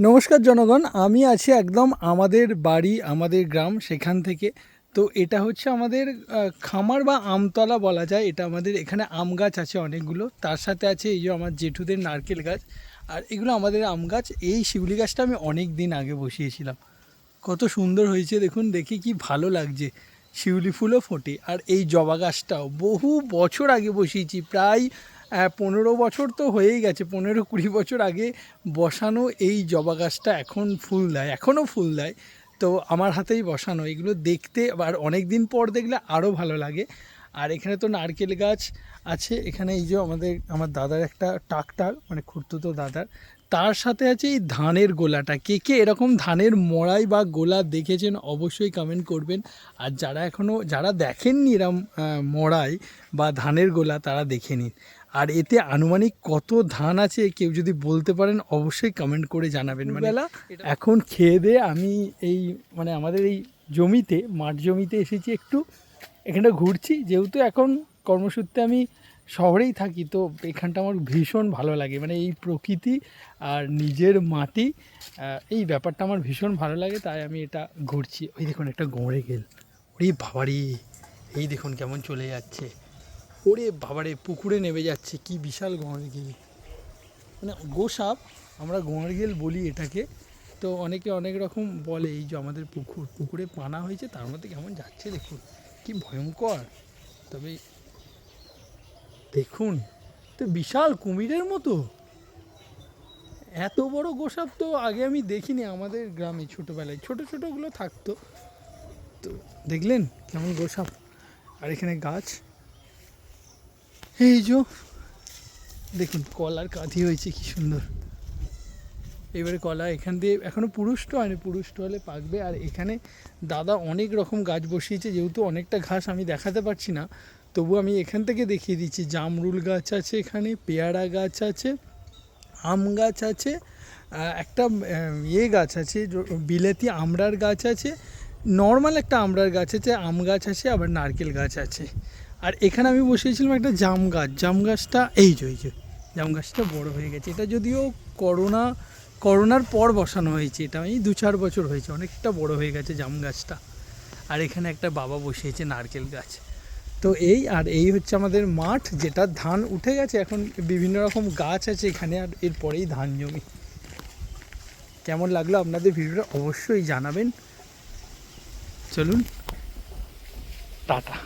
নমস্কার জনগণ, আমি আছি একদম আমাদের বাড়ি, আমাদের গ্রাম সেখান থেকে। তো এটা হচ্ছে আমাদের খামার বা আমতলা বলা যায়। এটা আমাদের এখানে আম গাছ আছে অনেকগুলো, তার সাথে আছে এই যে আমার জেঠুদের নারকেল গাছ। আর এগুলো আমাদের আম গাছ। এই শিউলি গাছটা আমি অনেক দিন আগে বসিয়েছিলাম। কত সুন্দর হয়েছে দেখুন, দেখে কি ভালো লাগছে। শিউলি ফুলও ফোটে। আর এই জবা গাছটাও বহু বছর আগে বসিয়েছি, প্রায় 15 বছর তো হয়েই গেছে, 15-20 বছর আগে বসানো এই জবা গাছটা এখন ফুল দেয়, এখনও ফুল দেয়। তো আমার হাতেই বসানো, এগুলো দেখতে আর অনেক দিন পর দেখলে আরও ভালো লাগে। আর এখানে তো নারকেল গাছ আছে। এখানে এই যে আমার দাদার একটা ট্রাক্টর, মানে খুড়তুতো দাদার, তার সাথে আছে এই ধানের গোলাটা। কে কে এরকম ধানের মড়াই বা গোলা দেখেছেন অবশ্যই কমেন্ট করবেন। আর যারা দেখেননি এরম মড়াই বা ধানের গোলা, তারা দেখে নিন। আর এতে আনুমানিক কত ধান আছে কেউ যদি বলতে পারেন অবশ্যই কমেন্ট করে জানাবেন। বেলা এখন খেয়ে দিয়ে আমি এই আমাদের এই জমিতে, মাঠ জমিতে এসেছি, একটু এখানটা ঘুরছি। যেহেতু এখন কর্মসূত্রে আমি শহরেই থাকি, তো এখানটা আমার ভীষণ ভালো লাগে। এই প্রকৃতি আর নিজের মাটি, এই ব্যাপারটা আমার ভীষণ ভালো লাগে, তাই আমি এটা ঘুরছি। ওই দেখুন একটা গোঁড়ে গেল, ওরে বাবারে, এই দেখুন কেমন চলে যাচ্ছে। ওরে বাবারে, পুকুরে নেমে যাচ্ছে, কি বিশাল গোঁড়ে গেল, গোসাপ, আমরা গোঁড়ে গেল বলি এটাকে। তো অনেকে অনেক রকম বলে। এই যে আমাদের পুকুরে পানা হয়েছে, তার মধ্যে কেমন যাচ্ছে দেখুন, কি ভয়ঙ্কর। তবে দেখুন তো, বিশাল কুমিরের মতো এত বড় গোসাপ তো আগে আমি দেখিনি আমাদের গ্রামে। ছোটোবেলায় ছোটো ছোটোগুলো থাকতো। তো দেখলেন কেমন গোসাপ। আর এখানে গাছ, এই যে দেখুন কলার কাঁধি হয়েছে, কি সুন্দর। এবারে কলা এখান দিয়ে এখনও পুরুষ্ট হয়নি, পুরুষ্ট হলে পাকবে। আর এখানে দাদা অনেক রকম গাছ বসিয়েছে, যেহেতু অনেকটা ঘাস আমি দেখাতে পারছি না, তবু আমি এখান থেকে দেখিয়ে দিচ্ছি। জামরুল গাছ আছে, এখানে পেয়ারা গাছ আছে, আম গাছ আছে, একটা গাছ আছে, বিলেতি আমড়ার গাছ আছে, নর্মাল একটা আমড়ার গাছ আছে, আম গাছ আছে, আবার নারকেল গাছ আছে। আর এখানে আমি বসিয়েছিলাম একটা জাম গাছ। জাম গাছটা এই যে জাম গাছটা বড় হয়ে গেছে। এটা যদিও করোনার পর বসানো হয়েছে, এটা এই 2-4 বছর হয়েছে, অনেকটা বড় হয়ে গেছে জাম গাছটা। আর এখানে একটা বাবা বসিয়েছে নারকেল গাছ। তো এই হচ্ছে আমাদের মাঠ, যেটা ধান উঠে গেছে, এখন বিভিন্ন রকম গাছ আছে এখানে। আর এরপরেই ধান জমি। কেমন লাগলো আপনাদের ভিডিওটা অবশ্যই জানাবেন। চলুন, টাটা।